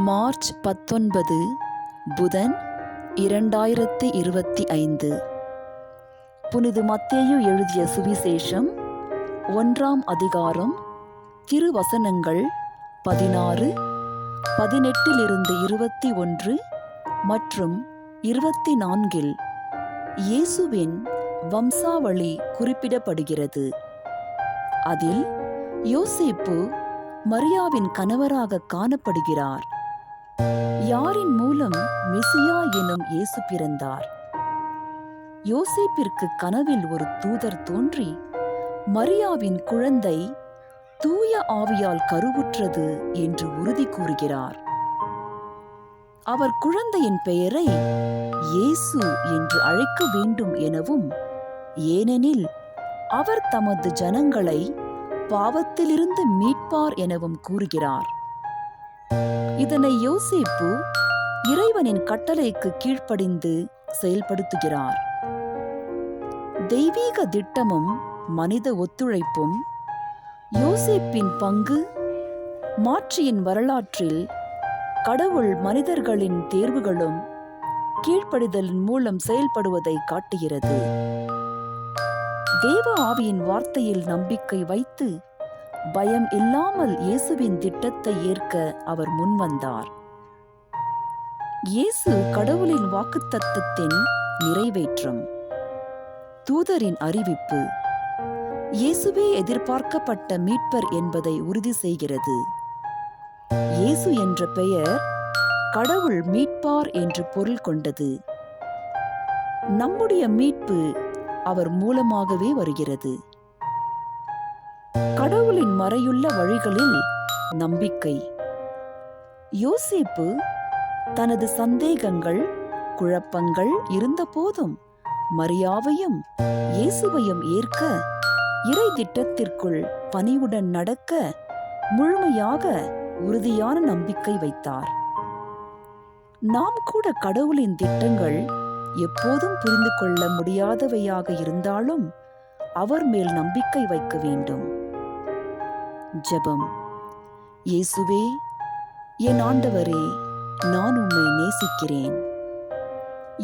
March 19 புதன் 2025. புனித மத்தேயு எழுதிய சுவிசேஷம் 1ஆம் அதிகாரம், திருவசனங்கள் 16, 18 21 மற்றும் 24 இயேசுவின் வம்சாவளி குறிப்பிடப்படுகிறது. அதில் யோசேப்பு மரியாவின் கணவராக காணப்படுகிறார். யாரின் மூலம் மெசியா எனும் இயேசு பிறந்தார்? யோசேப்பிற்கு கனவில் ஒரு தூதர் தோன்றி, மரியாவின் குழந்தை தூய ஆவியால் கருவுற்றது என்று உறுதி கூறுகிறார். அவர் குழந்தையின் பெயரை இயேசு என்று அழைக்க வேண்டும் எனவும், ஏனெனில் அவர் தமது ஜனங்களை பாவத்திலிருந்து மீட்பார் எனவும் கூறுகிறார். இதனை யோசேப்பு இறைவனின் கட்டளைக்கு கீழ்ப்படிந்து செயல்படுத்துகிறார். தெய்வீக திட்டமும் மனித ஒத்துழைப்பும் யோசேப்பின் பங்கு மாட்சியின் வரலாற்றில் கடவுள் மனிதர்களின் தேர்வுகளும் கீழ்ப்படிதலின் மூலம் செயல்படுவதை காட்டுகிறது. தேவ ஆவியின் வார்த்தையில் நம்பிக்கை வைத்து பயம் இல்லாமல் இயேசுவின் திட்டத்தை ஏற்க அவர் முன்வந்தார். இயேசு கடவுளின் வாக்குத்தத்தத்தின் நிறைவேற்றம். தூதரின் அறிவிப்பு இயேசுவே எதிர்பார்க்கப்பட்ட மீட்பர் என்பதை உறுதி செய்கிறது. இயேசு என்ற பெயர் கடவுள் மீட்பார் என்று பொருள் கொண்டது. நம்முடைய மீட்பு அவர் மூலமாகவே வருகிறது. கடவுளின் மறையுள்ள வழிகளில் நம்பிக்கை. யோசேப்பு தனது சந்தேகங்கள், குழப்பங்கள் இருந்த போதும் மரியாவையும் இயேசுவையும் ஏற்க, இறை திட்டத்திற்குள் பணிவுடன் நடக்க முழுமையாக உறுதியான நம்பிக்கை வைத்தார். நாம் கூட கடவுளின் திட்டங்கள் எப்போதும் புரிந்து கொள்ள முடியாதவையாக இருந்தாலும் அவர் மேல் நம்பிக்கை வைக்க வேண்டும். ஜெபம். இயேசுவே, என் ஆண்டவரே, நான் உம்மை நேசிக்கிறேன்.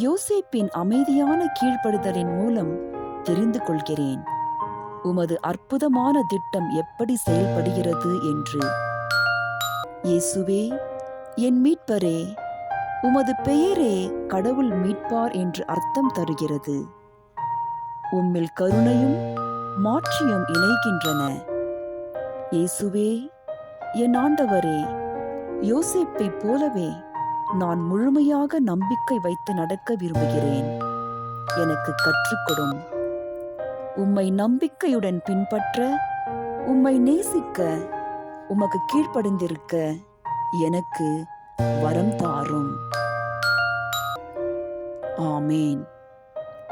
யோசேப்பின் அமைதியான கீழ்ப்படுதலின் மூலம் தெரிந்து கொள்கிறேன் உமது அற்புதமான திட்டம் எப்படி செயல்படுகிறது என்று. இயேசுவே, என் மீட்பரே, உமது பெயரே கடவுள் மீட்பார் என்று அர்த்தம் தருகிறது. உம்மில் கருணையும் மாட்சியும் இணைகின்றன. இயேசுவே, என் ஆண்டவரே, யோசேப்பை போலவே நான் முழுமையாக நம்பிக்கை வைத்து நடக்க விரும்புகிறேன். எனக்கு கற்றுக்கொடும். உம்மை நம்பிக்கையுடன் பின்பற்ற, உம்மை நேசிக்க, உமக்கு கீழ்ப்படிந்திருக்க எனக்கு வரம் தாரும். ஆமேன்.